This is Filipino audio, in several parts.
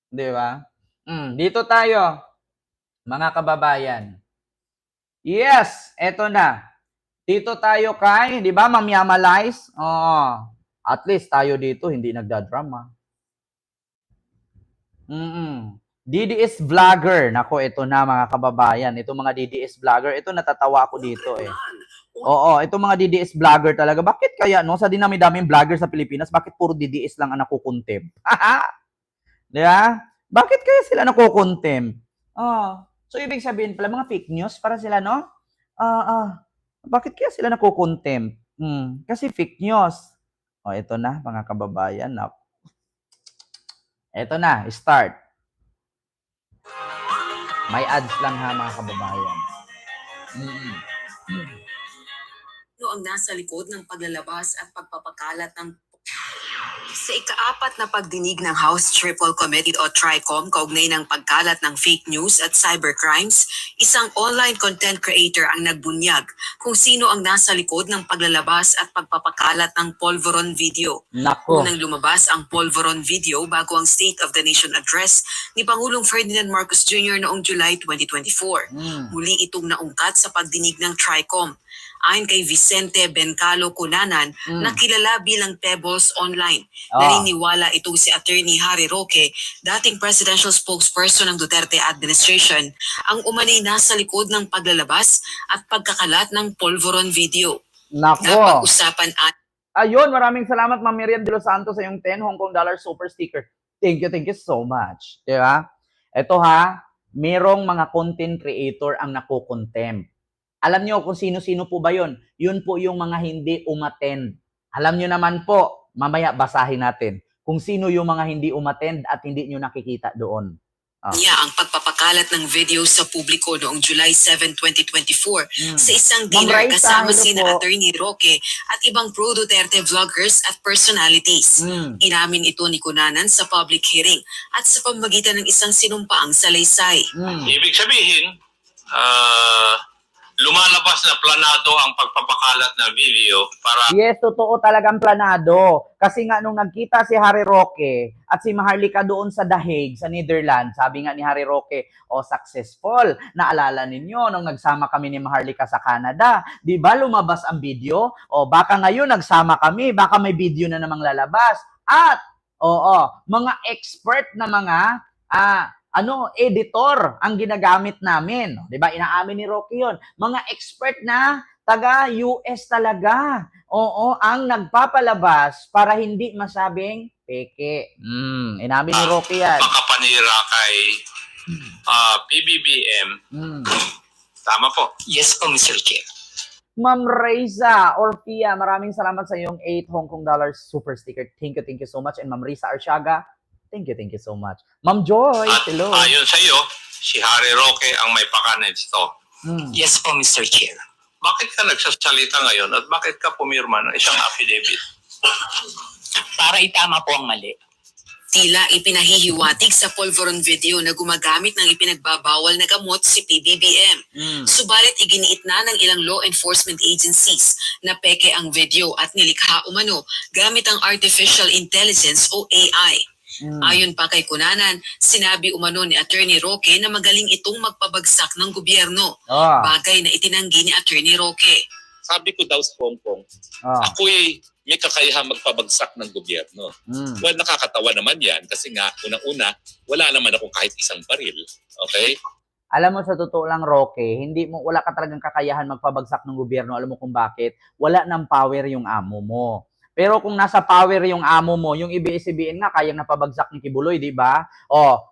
Di ba? Dito tayo, mga kababayan. Yes, eto na. Dito tayo kay, di ba, Ma'am Yamalize? Oo. At least tayo dito hindi nagdadrama. DDS vlogger. Nako, ito na mga kababayan. Ito mga DDS vlogger. Ito natatawa ako dito eh. Oo, ito mga DDS vlogger talaga. Bakit kaya, no? Sa dinami-daming vlogger sa Pilipinas, bakit puro DDS lang ang nakukontem? Di ba? Bakit kaya sila nakukontem? Oh, so ibig sabihin pala, mga fake news para sila, no? Bakit kaya sila nakukontem? Kasi fake news. Oh, ito na, mga kababayan. Ito na, start. May ads lang ha, mga kababayan. Ang nasa likod ng paglalabas at pagpapakalat ng sa ika-4 na pagdinig ng House Triple Committee o TRICOM kaugnay ng pagkalat ng fake news at cybercrimes, isang online content creator ang nagbunyag kung sino ang nasa likod ng paglalabas at pagpapakalat ng Polvoron video. Nako. Unang lumabas ang Polvoron video bago ang State of the Nation Address ni Pangulong Ferdinand Marcos Jr. noong July 2024. Muli itong naungkat sa pagdinig ng TRICOM. Ayon kay Vicente Bencalo Cunanan, na kilala bilang Pebbles Online. Naniniwala itong si Attorney Harry Roque, dating presidential spokesperson ng Duterte administration, ang umanay nasa likod ng paglalabas at pagkakalat ng Polvoron video. Nako. Napag-usapan Ayun, maraming salamat Ma'am Miriam De Los Santos sa yung 10 Hong Kong dollar super sticker. Thank you so much. Diba? Ito ha, merong mga content creator ang nakukontempt. Alam nyo kung sino-sino po ba yun? Yun po yung mga hindi umattend. Alam nyo naman po, mamaya basahin natin, kung sino yung mga hindi umattend at hindi nyo nakikita doon. Niya ang pagpapakalat ng video sa publiko noong July 7, 2024 sa isang dinner kasama sina Attorney Roque at ibang pro-Duterte vloggers at personalities. Inamin ito ni Cunanan sa public hearing at sa pamamagitan ng isang sinumpaang salaysay. Ibig sabihin, lumalabas na planado ang pagpapakalat na video para... Yes, totoo talagang planado. Kasi nga nung nagkita si Harry Roque at si Maharlika doon sa The Hague, sa Netherlands, sabi nga ni Harry Roque, successful. Naalala ninyo nung nagsama kami ni Maharlika sa Canada, di ba lumabas ang video? Baka ngayon nagsama kami, baka may video na namang lalabas. At, mga expert na mga editor ang ginagamit namin. 'Di ba? Inaamin ni Rocky 'yon. Mga expert na taga US talaga. Ang nagpapalabas para hindi masabing peke. Inamin ni Rocky 'yan. Makapanira kay PBBM. Tama po. Yes po, Mr. Chair. Ma'am Reza Orfia, maraming salamat sa iyong 8 Hong Kong dollars super sticker. Thank you so much. And Ma'am Reza Arsiaga, thank you so much. Ma'am Joy, hello. At ayon sa iyo, si Harry Roque ang may pakanan ito. Yes po, Mr. Chair. Bakit ka nagsasalita ngayon at bakit ka pumirma ng isang affidavit? Para itama po ang mali. Tila ipinahihiwatig sa Polvoron video na gumagamit ng ipinagbabawal na gamot si PBBM. Subalit iginiit na ng ilang law enforcement agencies na peke ang video at nilikha umano gamit ang artificial intelligence o AI. Ayon pa kay Cunanan, sinabi umano ni Attorney Roque na magaling itong magpabagsak ng gobyerno. Bagay na itinanggi ni Attorney Roque. Sabi ko daw sa Hong Kong, ako'y may kakayahang magpabagsak ng gobyerno. Well, nakakatawa naman yan kasi nga, unang-una, wala naman ako kahit isang baril. Okay? Alam mo, sa totoo lang, Roque, wala ka talagang kakayahan magpabagsak ng gobyerno. Alam mo kung bakit? Wala ng power yung amo mo. Pero kung nasa power yung amo mo, yung ABS-CBN nga, kayang napabagsak ni Kibuloy, di ba?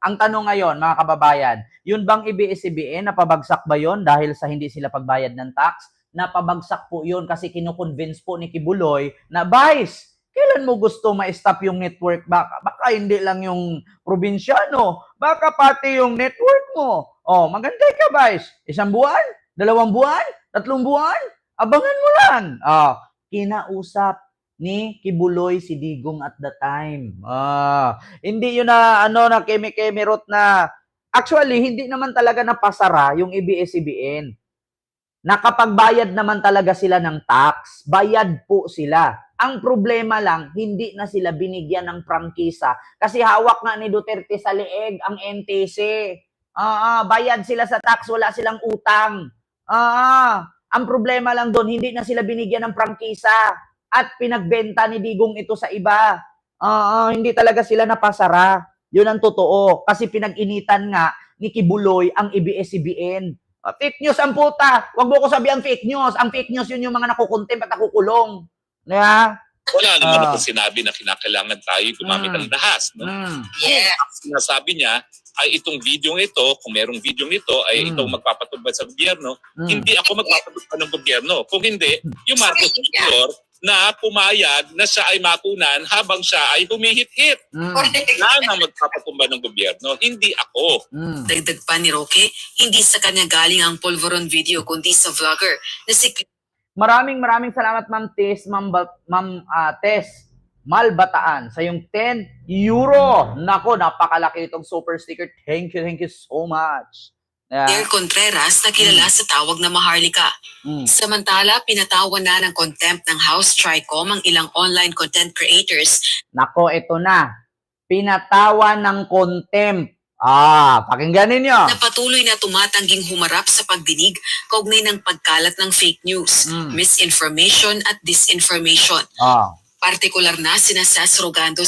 Ang tanong ngayon, mga kababayan, yun bang ABS-CBN, napabagsak ba yun dahil sa hindi sila pagbayad ng tax? Napabagsak po yun kasi kinukonvince po ni Kibuloy na, Vice, kailan mo gusto ma-stop yung network? Baka hindi lang yung probinsyano, baka pati yung network mo. Maganda ka, Vice. 1 buwan? 2 buwan? 3 buwan? Abangan mo lang. Kinausap ni Kibuloy si Digong at the time. Hindi yun na keme-kemerot na actually hindi naman talaga napasara yung ABS-CBN. Nakapagbayad naman talaga sila ng tax. Bayad po sila. Ang problema lang, hindi na sila binigyan ng prangkisa kasi hawak nga ni Duterte sa leeg ang NTC. Bayad sila sa tax, wala silang utang. Ang problema lang doon, hindi na sila binigyan ng prangkisa at pinagbenta ni Digong ito sa iba. Hindi talaga sila napasara. Yun ang totoo. Kasi pinag-initan nga ni Kibuloy ang ABS-CBN. Fake news ang puta. Huwag mo ko sabihan fake news. Ang fake news yun yung mga nakukontempt at nakukulong. Yeah? Wala naman ako sinabi na kinakailangan tayo gumamit ng dahas. No? Yeah. Ang sinasabi niya ay itong video ito, kung merong video nito, ay itong magpapatubad sa gobyerno. Hindi ako magpapatubad ng gobyerno. Kung hindi, yung Marcos Jr. na pumayag na siya ay makunan habang siya ay humihit-hit. Yan ang magpapatubad ng gobyerno, hindi ako. Dagdag pa ni Roque, hindi sa kanya galing ang polvoron video kundi sa vlogger na si Maraming salamat Ma'am Tess, Tess Malbataan sa yung 10 euro. Nako, napakalaki itong super sticker. Thank you so much. Claire Contreras na kilala sa tawag na Maharlika. Samantala, pinatawan na ng contempt ng House Tricom ang ilang online content creators. Nako, ito na. Pinatawan ng contempt. Pakinggan ninyo. Na patuloy na tumatangging humarap sa pagdinig kaugnay ng pagkalat ng fake news, misinformation at disinformation. Partikular na sina Sas Rogando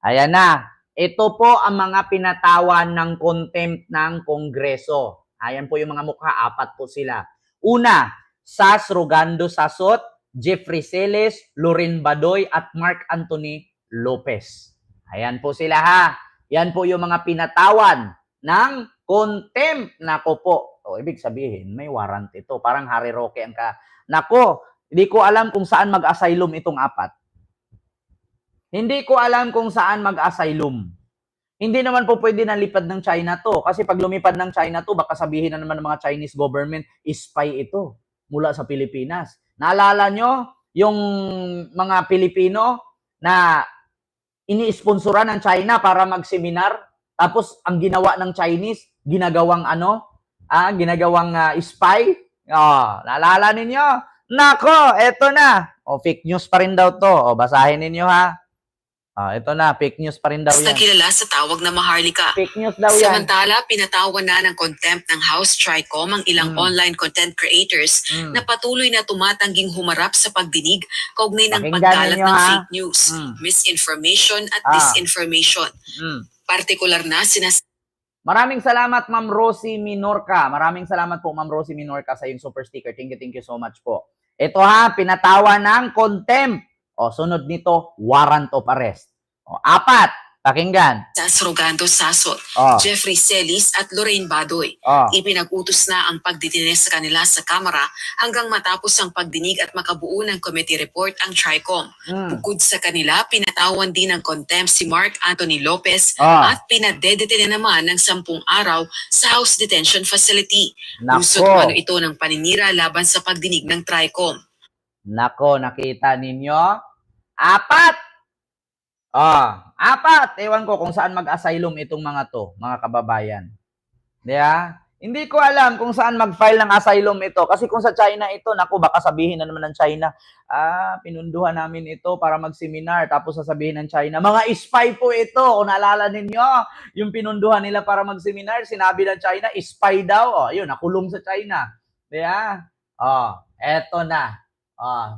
Ayan na. Ito po ang mga pinatawan ng contempt ng Kongreso. Ayan po yung mga mukha, 4 po sila. Una, Sas Rogando Sasot, Jeffrey Celes, Loren Badoy at Mark Anthony Lopez. Ayan po sila ha. Yan po yung mga pinatawan ng contempt. Nako po. Ibig sabihin, may warrant ito. Parang Harry Roque ang Nako, hindi ko alam kung saan mag-asylum itong 4. Hindi ko alam kung saan mag-asylum. Hindi naman po pwede nalipad ng China to. Kasi pag lumipad ng China to, baka sabihin na naman ng mga Chinese government, spy ito mula sa Pilipinas. Naalala nyo yung mga Pilipino na ini-sponsoran ng China para mag-seminar, tapos ang ginawa ng Chinese, ginagawang spy. Naalala ninyo? Nako, eto na. Fake news pa rin daw to. Basahin ninyo ha. Ito na, fake news pa rin daw yan. na kilala sa tawag na Maharlika. Fake news daw yan. Samantala, pinatawan na ng contempt ng House Tricom ang ilang online content creators na patuloy na tumatangging humarap sa pagdinig kaugnay ng Pakinggan pagkalat ninyo, ng ha? fake news, misinformation at disinformation. Partikular na sina Maraming salamat, Ma'am Rosie Minorca. Maraming salamat po, Ma'am Rosie Minorca, sa yung super sticker. Thank you so much po. Ito ha, pinatawa ng contempt. Sunod nito, warrant of arrest. 4, pakinggan. Sas Rogando Sasot, Jeffrey Celis at Lorraine Badoy. Ipinag-utos na ang pagditines sa kanila sa Kamara hanggang matapos ang pagdinig at makabuo ng committee report ang Tricom. Bukod sa kanila, pinatawan din ng contempt si Mark Anthony Lopez at pinadedete na naman ng 10 araw sa House Detention Facility. Lusot mano ito ng paninira laban sa pagdinig ng Tricom. Nako, nakita ninyo? 4! 4! Ewan ko kung saan mag-asylum itong mga to, mga kababayan. Diba? Hindi ko alam kung saan mag-file ng asylum ito. Kasi kung sa China ito, naku, baka sabihin na naman ng China, pinunduhan namin ito para mag-seminar. Tapos sasabihin ng China, mga spy po ito. Kung naalala ninyo, yung pinunduhan nila para mag-seminar, sinabi ng China, spy daw. Yun, nakulong sa China. Diba? Eto na.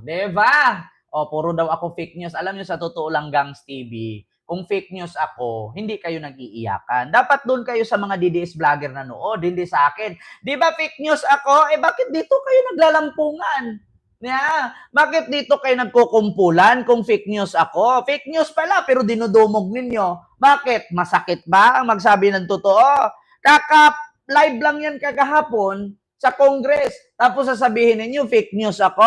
Diba? Puro daw ako fake news. Alam nyo, sa totoo lang, Gangs TV, kung fake news ako, hindi kayo nag-iiyakan. Dapat doon kayo sa mga DDS vlogger na nood, hindi sa akin. Di ba fake news ako? Bakit dito kayo naglalampungan? Bakit dito kayo nagkukumpulan kung fake news ako? Fake news pala, pero dinudumog ninyo. Bakit? Masakit ba ang magsabi ng totoo? Kaka-live lang yan kagahapon sa Congress. Tapos sasabihin ninyo, fake news ako.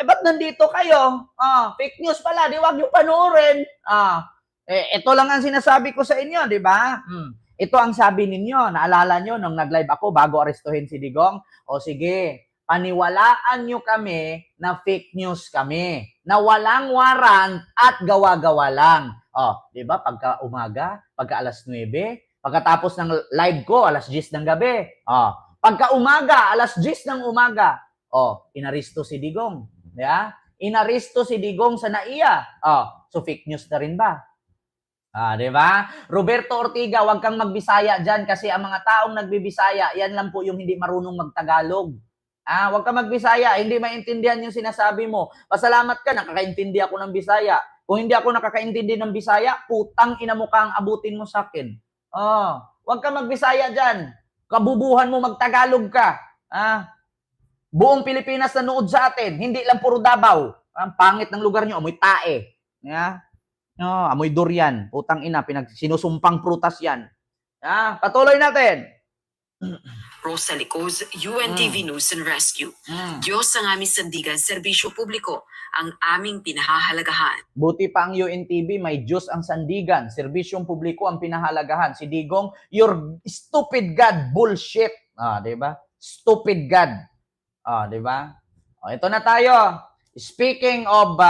Ba't nandito kayo? Fake news pala, di wag yung panoorin. Ito lang ang sinasabi ko sa inyo, di ba? Ito ang sabi ninyo. Naalala nyo, nung nag-live ako bago arestuhin si Digong? Sige, paniwalaan nyo kami na fake news kami. Na walang warrant at gawa-gawa lang. Di ba? Pagka umaga, pagka alas 9, pagkatapos ng live ko, alas 10 ng gabi. Pagka umaga, alas 10 ng umaga, inaristo si Digong. Yeah? Inaresto si Digong sa NAIA. So fake news na rin ba? Di ba? Roberto Ortiga, wag kang magbisaya dyan kasi ang mga taong nagbibisaya, yan lang po yung hindi marunong magtagalog. Wag kang magbisaya, hindi maintindihan yung sinasabi mo. Pasalamat ka, nakakaintindi ako ng Bisaya. Kung hindi ako nakakaintindi ng Bisaya, putang ina mo kang abutin mo sa akin. Wag kang magbisaya dyan. Kabubuhan mo magtagalog ka. Buong Pilipinas nanood sa atin, hindi lang puro Davao. Ang pangit ng lugar nyo, amoy tae. Amoy durian. Putang ina, sinusumpang prutas yan. Patuloy natin. Rosa Licoz, UNTV News and Rescue. Diyos ang aming sandigan, serbisyo publiko, ang aming pinahahalagahan. Buti pa ang UNTV, may Diyos ang sandigan, serbisyong publiko ang pinahalagahan. Si Digong, your stupid God, bullshit. Diba? Stupid God. Diba? Ito na tayo. Speaking of